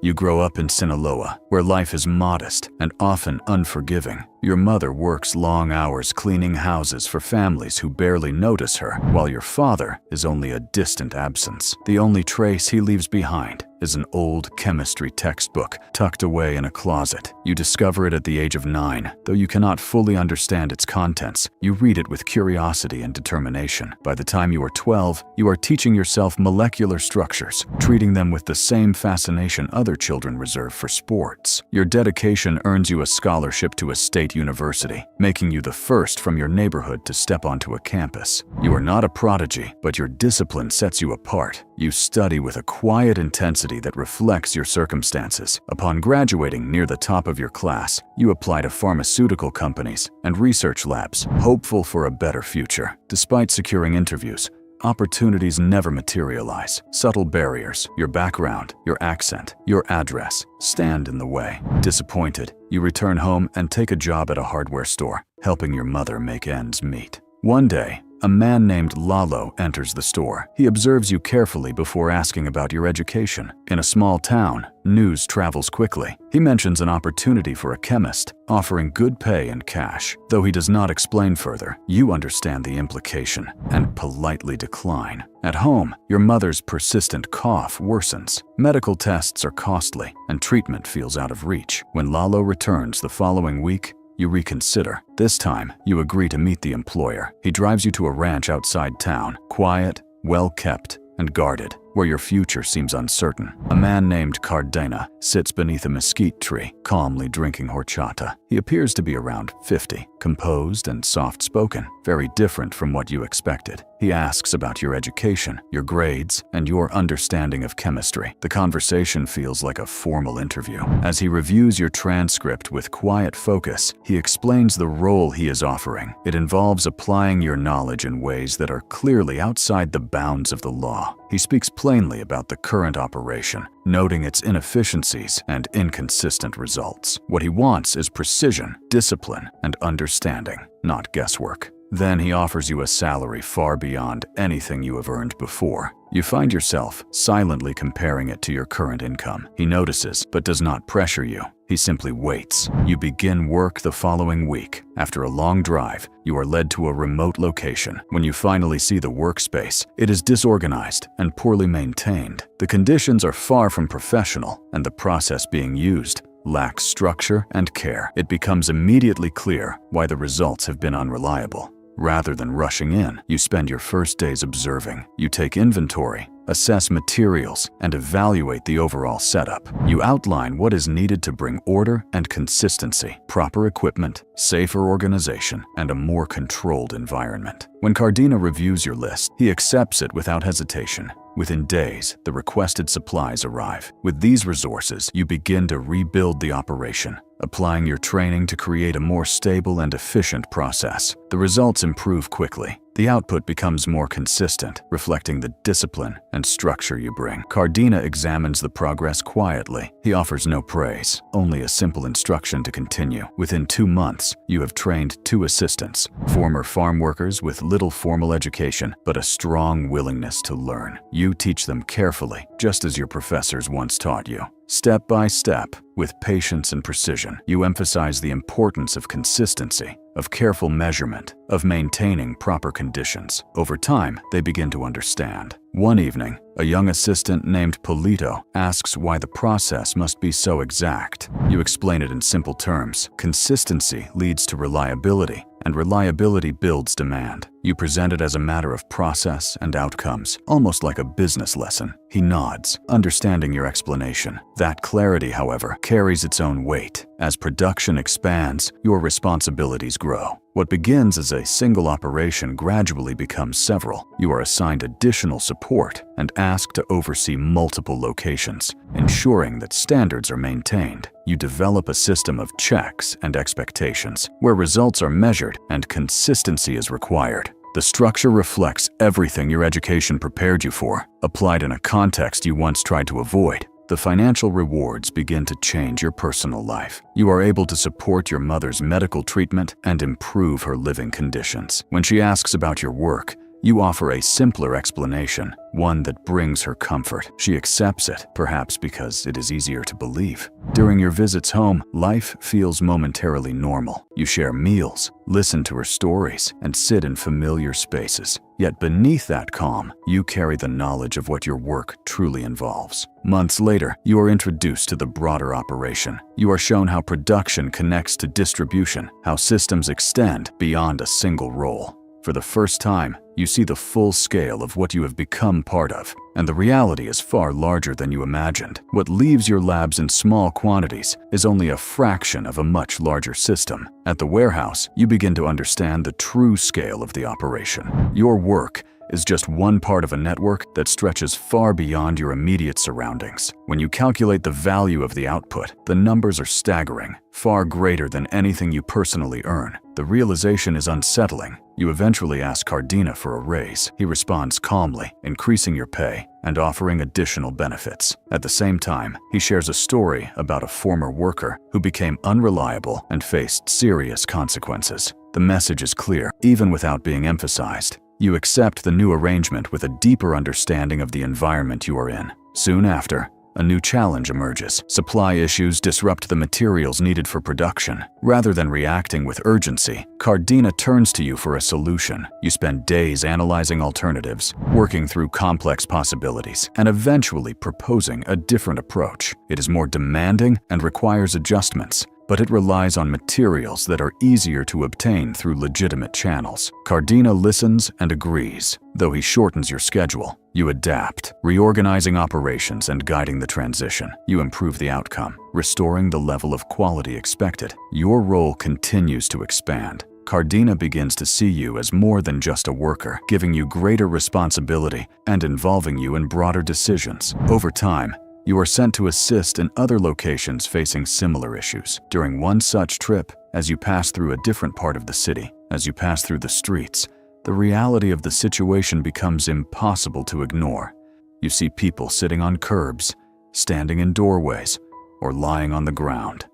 You grow up in Sinaloa, where life is modest and often unforgiving. Your mother works long hours cleaning houses for families who barely notice her, while your father is only a distant absence. The only trace he leaves behind is an old chemistry textbook tucked away in a closet. You discover it at the age of 9. Though you cannot fully understand its contents, you read it with curiosity and determination. By the time you are 12, you are teaching yourself molecular structures, treating them with the same fascination other children reserve for sports. Your dedication earns you a scholarship to a state university, making you the first from your neighborhood to step onto a campus. You are not a prodigy, but your discipline sets you apart. You study with a quiet intensity that reflects your circumstances. Upon graduating near the top of your class, you apply to pharmaceutical companies and research labs, hopeful for a better future. Despite securing interviews, opportunities never materialize. Subtle barriers, your background, your accent, your address, stand in the way. Disappointed, you return home and take a job at a hardware store, helping your mother make ends meet. One day, a man named Lalo enters the store. He observes you carefully before asking about your education. In a small town, news travels quickly. He mentions an opportunity for a chemist, offering good pay and cash. Though he does not explain further, you understand the implication and politely decline. At home, your mother's persistent cough worsens. Medical tests are costly, and treatment feels out of reach. When Lalo returns the following week, you reconsider. This time, you agree to meet the employer. He drives you to a ranch outside town, quiet, well-kept, and guarded, where your future seems uncertain. A man named Cartel sits beneath a mesquite tree, calmly drinking horchata. He appears to be around 50, composed and soft-spoken, very different from what you expected. He asks about your education, your grades, and your understanding of chemistry. The conversation feels like a formal interview. As he reviews your transcript with quiet focus, he explains the role he is offering. It involves applying your knowledge in ways that are clearly outside the bounds of the law. He speaks plainly about the current operation, noting its inefficiencies and inconsistent results. What he wants is precision, discipline, and understanding, not guesswork. Then he offers you a salary far beyond anything you have earned before. You find yourself silently comparing it to your current income. He notices, but does not pressure you. He simply waits. You begin work the following week. After a long drive, you are led to a remote location. When you finally see the workspace, it is disorganized and poorly maintained. The conditions are far from professional, and the process being used lacks structure and care. It becomes immediately clear why the results have been unreliable. Rather than rushing in, you spend your first days observing. You take inventory, assess materials, and evaluate the overall setup. You outline what is needed to bring order and consistency, proper equipment, safer organization, and a more controlled environment. When Cardina reviews your list, he accepts it without hesitation. Within days, the requested supplies arrive. With these resources, you begin to rebuild the operation, applying your training to create a more stable and efficient process. The results improve quickly. The output becomes more consistent, reflecting the discipline and structure you bring. Cardina examines the progress quietly. He offers no praise, only a simple instruction to continue. Within 2 months, you have trained 2 assistants, former farm workers with little formal education, but a strong willingness to learn. You teach them carefully, just as your professors once taught you. Step by step, with patience and precision, you emphasize the importance of consistency, of careful measurement, of maintaining proper conditions. Over time, they begin to understand. One evening, a young assistant named Polito asks why the process must be so exact. You explain it in simple terms. Consistency leads to reliability, and reliability builds demand. You present it as a matter of process and outcomes, almost like a business lesson. He nods, understanding your explanation. That clarity, however, carries its own weight. As production expands, your responsibilities grow. What begins as a single operation gradually becomes several. You are assigned additional support and asked to oversee multiple locations, ensuring that standards are maintained. You develop a system of checks and expectations, where results are measured and consistency is required. The structure reflects everything your education prepared you for, applied in a context you once tried to avoid. The financial rewards begin to change your personal life. You are able to support your mother's medical treatment and improve her living conditions. When she asks about your work, You offer a simpler explanation, one that brings her comfort. She accepts it, perhaps because it is easier to believe. During your visits home, life feels momentarily normal. You share meals, listen to her stories, and sit in familiar spaces. Yet beneath that calm, you carry the knowledge of what your work truly involves. Months later, you are introduced to the broader operation. You are shown how production connects to distribution, how systems extend beyond a single role. For the first time, you see the full scale of what you have become part of, and the reality is far larger than you imagined. What leaves your labs in small quantities is only a fraction of a much larger system. At the warehouse, you begin to understand the true scale of the operation. Your work is just one part of a network that stretches far beyond your immediate surroundings. When you calculate the value of the output, the numbers are staggering, far greater than anything you personally earn. The realization is unsettling. You eventually ask Cardina for a raise. He responds calmly, increasing your pay and offering additional benefits. At the same time, he shares a story about a former worker who became unreliable and faced serious consequences. The message is clear, even without being emphasized. You accept the new arrangement with a deeper understanding of the environment you are in. Soon after, a new challenge emerges. Supply issues disrupt the materials needed for production. Rather than reacting with urgency, Cardina turns to you for a solution. You spend days analyzing alternatives, working through complex possibilities, and eventually proposing a different approach. It is more demanding and requires adjustments, but it relies on materials that are easier to obtain through legitimate channels. Cardina listens and agrees. Though he shortens your schedule, you adapt, reorganizing operations and guiding the transition. You improve the outcome, restoring the level of quality expected. Your role continues to expand. Cardina begins to see you as more than just a worker, giving you greater responsibility and involving you in broader decisions. Over time, you are sent to assist in other locations facing similar issues. During one such trip, as you pass through a different part of the city, as you pass through the streets, the reality of the situation becomes impossible to ignore. You see people sitting on curbs, standing in doorways, or lying on the ground,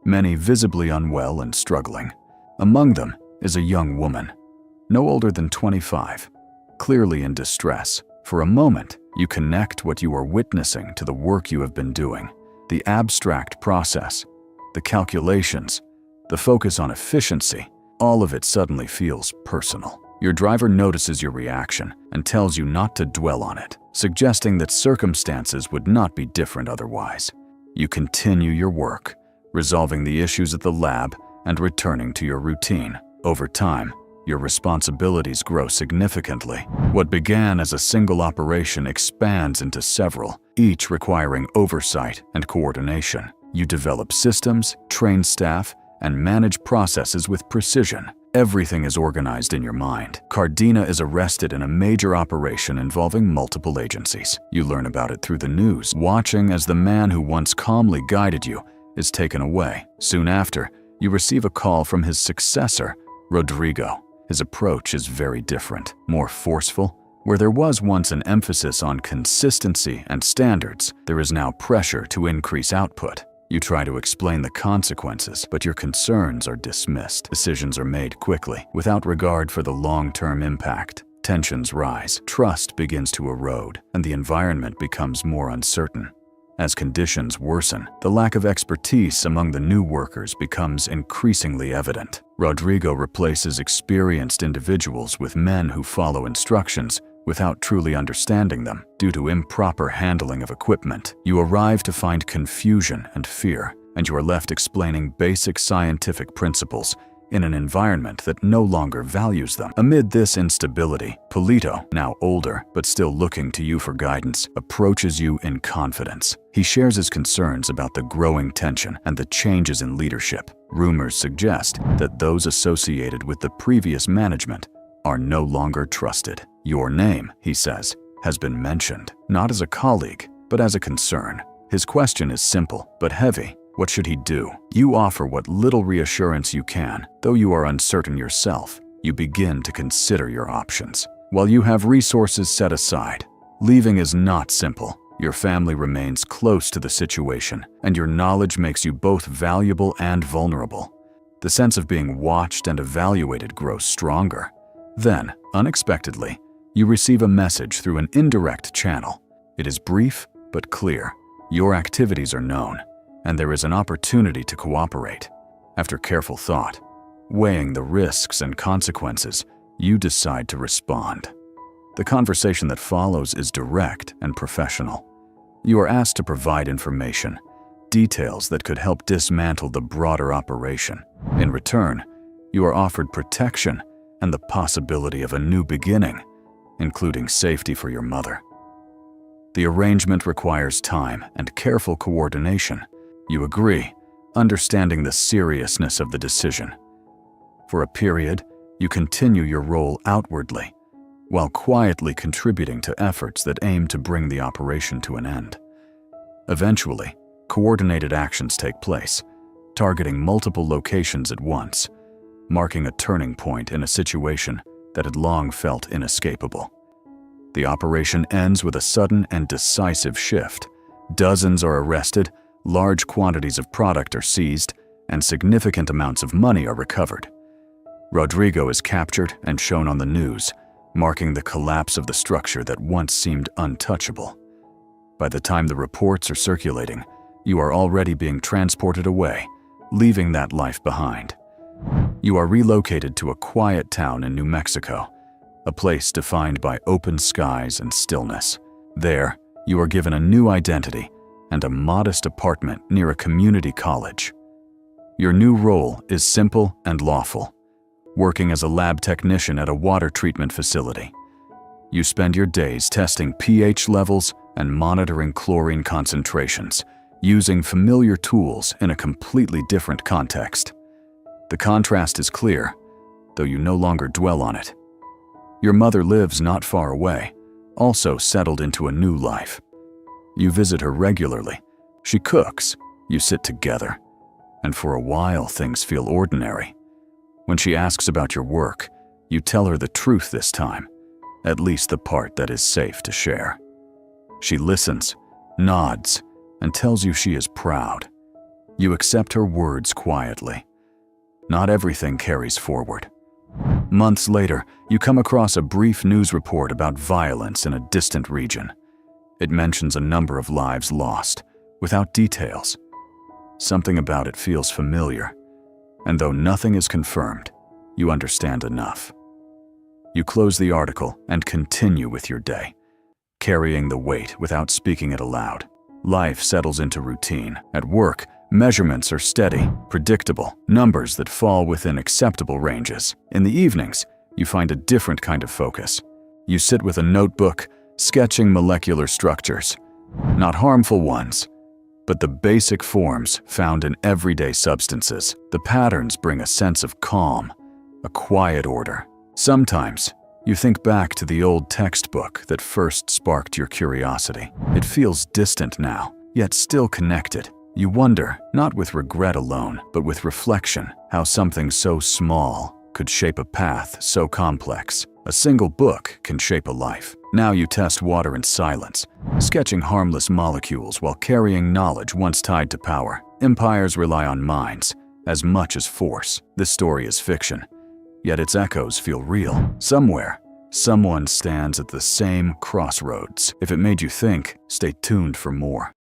many visibly unwell and struggling. Among them is a young woman, no older than 25, clearly in distress. For a moment, you connect what you are witnessing to the work you have been doing. The abstract process, the calculations, the focus on efficiency, all of it suddenly feels personal. Your driver notices your reaction and tells you not to dwell on it, suggesting that circumstances would not be different otherwise. You continue your work, resolving the issues at the lab and returning to your routine. Over time, your responsibilities grow significantly. What began as a single operation expands into several, each requiring oversight and coordination. You develop systems, train staff, and manage processes with precision. Everything is organized in your mind. Cardina is arrested in a major operation involving multiple agencies. You learn about it through the news, watching as the man who once calmly guided you is taken away. Soon after, you receive a call from his successor, Rodrigo. His approach is very different, more forceful. Where there was once an emphasis on consistency and standards, there is now pressure to increase output. You try to explain the consequences, but your concerns are dismissed. Decisions are made quickly, without regard for the long-term impact. Tensions rise, trust begins to erode, and the environment becomes more uncertain. As conditions worsen, the lack of expertise among the new workers becomes increasingly evident. Rodrigo replaces experienced individuals with men who follow instructions without truly understanding them due to improper handling of equipment. You arrive to find confusion and fear, and you are left explaining basic scientific principles in an environment that no longer values them. Amid this instability, Polito, now older but still looking to you for guidance, approaches you in confidence. He shares his concerns about the growing tension and the changes in leadership. Rumors suggest that those associated with the previous management are no longer trusted. Your name, he says, has been mentioned, not as a colleague, but as a concern. His question is simple but heavy. What should he do? You offer what little reassurance you can. Though you are uncertain yourself, you begin to consider your options. While you have resources set aside, leaving is not simple. Your family remains close to the situation, and your knowledge makes you both valuable and vulnerable. The sense of being watched and evaluated grows stronger. Then, unexpectedly, You receive a message through an indirect channel. It is brief but clear. Your activities are known, and there is an opportunity to cooperate. After careful thought, weighing the risks and consequences, you decide to respond. The conversation that follows is direct and professional. You are asked to provide information, details that could help dismantle the broader operation. In return, you are offered protection and the possibility of a new beginning, including safety for your mother. The arrangement requires time and careful coordination. You agree, understanding the seriousness of the decision. For a period, you continue your role outwardly, while quietly contributing to efforts that aim to bring the operation to an end. Eventually, coordinated actions take place, targeting multiple locations at once, marking a turning point in a situation that had long felt inescapable. The operation ends with a sudden and decisive shift. Dozens are arrested, large quantities of product are seized, and significant amounts of money are recovered. Rodrigo is captured and shown on the news, marking the collapse of the structure that once seemed untouchable. By the time the reports are circulating, you are already being transported away, leaving that life behind. You are relocated to a quiet town in New Mexico, a place defined by open skies and stillness. There, you are given a new identity and a modest apartment near a community college. Your new role is simple and lawful, working as a lab technician at a water treatment facility. You spend your days testing pH levels and monitoring chlorine concentrations, using familiar tools in a completely different context. The contrast is clear, though you no longer dwell on it. Your mother lives not far away, also settled into a new life. You visit her regularly. She cooks, you sit together, and for a while things feel ordinary. When she asks about your work, you tell her the truth this time, at least the part that is safe to share. She listens, nods, and tells you she is proud. You accept her words quietly. Not everything carries forward. Months later, you come across a brief news report about violence in a distant region. It mentions a number of lives lost, without details. Something about it feels familiar, and though nothing is confirmed, you understand enough. You close the article and continue with your day, carrying the weight without speaking it aloud. Life settles into routine. At work, measurements are steady, predictable, numbers that fall within acceptable ranges. In the evenings, you find a different kind of focus. You sit with a notebook, sketching molecular structures. Not harmful ones, but the basic forms found in everyday substances. The patterns bring a sense of calm, a quiet order. Sometimes, you think back to the old textbook that first sparked your curiosity. It feels distant now, yet still connected. You wonder, not with regret alone, but with reflection, how something so small could shape a path so complex. A single book can shape a life. Now you test water in silence, sketching harmless molecules while carrying knowledge once tied to power. Empires rely on minds as much as force. This story is fiction, yet its echoes feel real. Somewhere, someone stands at the same crossroads. If it made you think, stay tuned for more.